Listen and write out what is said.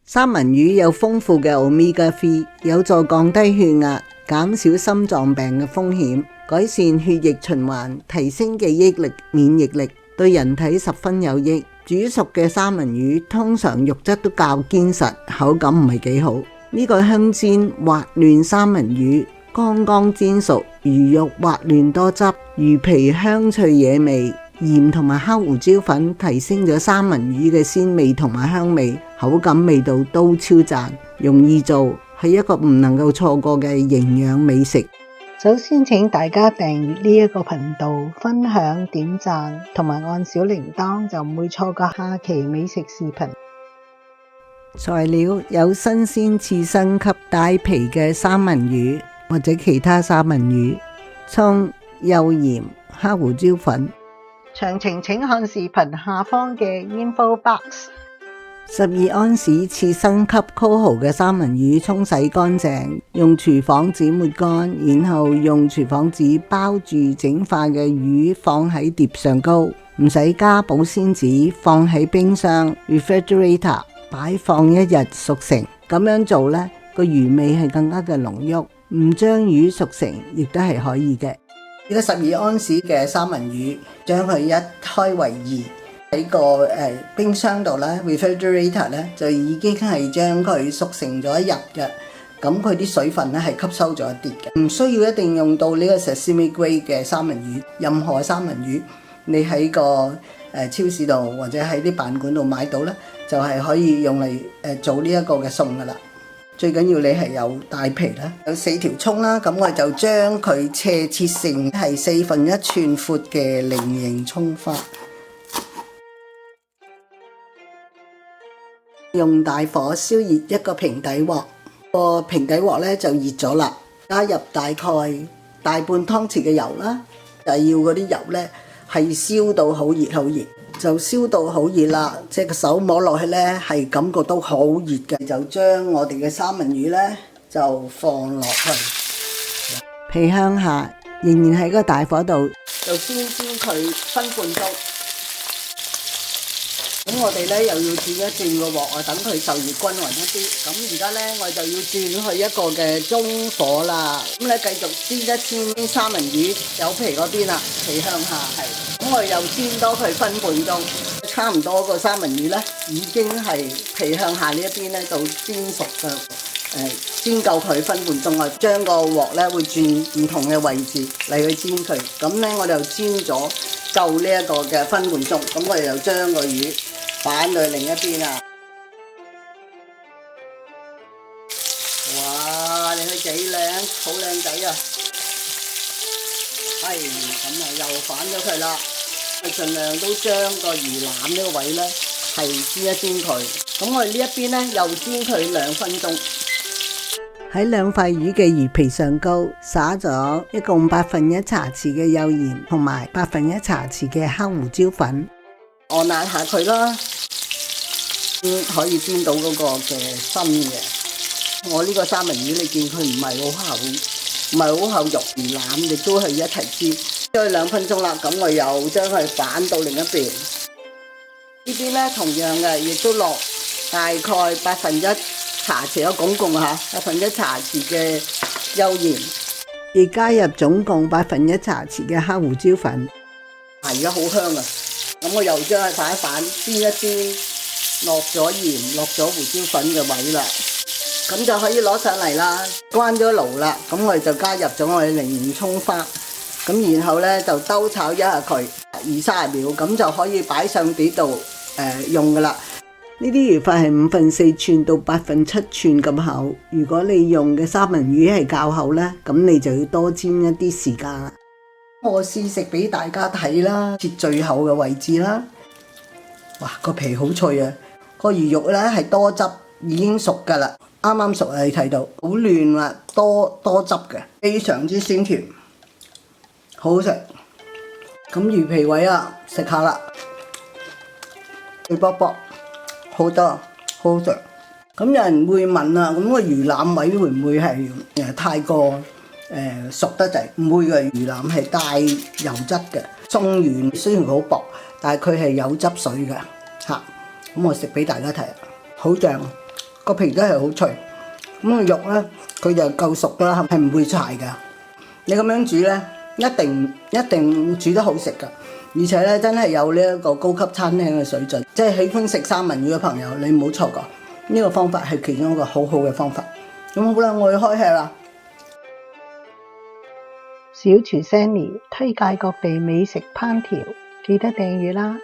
三文魚有豐富嘅 Omega 3，有助降低血壓，減少心臟病嘅風險，改善血液循環，提升記憶力、免疫力，對人體十分有益。煮熟嘅三文魚通常肉質都較堅實，口感唔係幾好。呢個香煎滑嫩三文魚剛剛煎熟，魚肉滑嫩多汁，魚皮香脆惹味。鹽同埋黑胡椒粉提升咗三文魚嘅鮮味同埋香味，口感味道都超讚，容易做，係一個唔能夠錯過嘅營養美食。首先請大家訂閱呢一個頻道，分享、點讚同埋按小鈴鐺，就唔會錯過下期美食視頻。材料有新鮮刺身及帶皮嘅三文魚或者其他三文魚，蔥、幼鹽、黑胡椒粉。詳情請看視頻下方嘅 info box。12安士刺身級烤蠔嘅三文魚沖洗乾淨，用廚房紙抹乾，然後用廚房紙包住整塊嘅魚放喺碟上高，唔使加保鮮紙，放喺冰箱 refrigerator 擺放1日熟成。咁樣做呢，個魚味係更加嘅濃郁，唔將魚熟成亦都係可以嘅。呢個12安士嘅三文魚，將佢一開為2，喺個冰箱度咧 refrigerator 咧就已經係將佢熟成咗1日嘅，咁佢啲水分咧係吸收咗一啲嘅，唔需要一定用到呢個 sesame grade 嘅三文魚，任何三文魚你喺個超市度或者喺啲飯館度買到咧，就係可以用嚟做呢一個嘅餸噶啦。最緊要你係有帶皮啦，有4條蔥啦，咁我就將佢斜切成係1/4寸闊嘅菱形蔥花，用大火燒熱一個平底鑊，個平底鑊咧就熱咗啦，加入大概大半湯匙嘅油啦，就係要嗰啲油咧係燒到好熱好熱。就燒到好熱啦，即係個手摸落去咧係感覺到好熱嘅，就將我哋嘅三文魚咧就放落去，皮向下，仍然喺個大火度，就先煎佢分半鐘。咁我哋咧又要轉一轉個鑊啊，等佢受熱均勻一啲。咁而家咧我就要轉去一個嘅中火啦。咁咧繼續煎一煎三文魚有皮嗰邊啦，皮向下係。咁我又煎多佢分半鐘，差唔多個三文魚咧已經係皮向下呢一邊咧就煎熟嘅，煎夠佢分半鐘啊，將個鑊咧會轉唔同嘅位置嚟去煎佢。咁咧我就煎咗夠呢一個嘅分半鐘，咁我哋就將個魚擺去另一邊啊！哇，你睇幾靚，好靚仔啊！係咁啊，又反咗佢啦。盡量都將個魚腩呢個位咧係煎一煎佢。咁我哋呢一邊咧又煎佢2分鐘。喺2塊魚嘅魚皮上高灑咗一共1/8茶匙嘅幼鹽同埋1/8茶匙嘅黑胡椒粉，按壓下佢啦。可以煎到嗰個嘅身嘅。我呢個三文魚你見佢唔係好厚，唔係好厚肉，魚腩亦都係一齊煎。咗2分鐘啦，咁我又將佢反到另一邊。呢邊咧同樣嘅，亦都落大概1/8茶匙，總共1/8茶匙嘅幼鹽，亦加入總共1/8茶匙嘅黑胡椒粉。而家好香啊！咁我又將佢反一反，煎一煎。落咗鹽，落咗胡椒粉嘅位啦，咁就可以攞上嚟啦。關咗爐啦，咁我哋就加入咗我哋菱形蔥花，咁然後咧就兜炒一下佢20-30秒，咁就可以擺上碟度用噶啦。呢啲魚塊係5/4寸到8/7寸咁厚，如果你用嘅三文魚係較厚咧，咁你就要多煎一啲時間啦。我試食俾大家睇啦，切最厚嘅位置啦。哇，個皮好脆啊！個魚肉咧係多汁，已經熟噶啦，啱啱熟啊！你睇到好嫩啊，多汁嘅，非常之鮮甜，好好食。咁魚皮位啊，食下啦，脆卜卜，好多，好好食。咁有人會問啦，咁個魚腩位會唔會係太過熟得滯？唔會嘅，魚腩係帶油質嘅，鬆軟，雖然好薄，但係佢係有汁水嘅嚇。咁我食俾大家睇，好正。個皮都係好脆。咁個肉咧，佢就夠熟啦，係唔會柴噶。你咁樣煮咧，一定煮得好食噶，而且咧真係有呢一個高級餐廳嘅水準。即係喜歡食三文魚嘅朋友，你唔好錯過呢個方法，係其中一個好好嘅方法。咁好啦，我要開吃啦。小廚 Sanny 推介各地美食烹調，記得訂閱啦。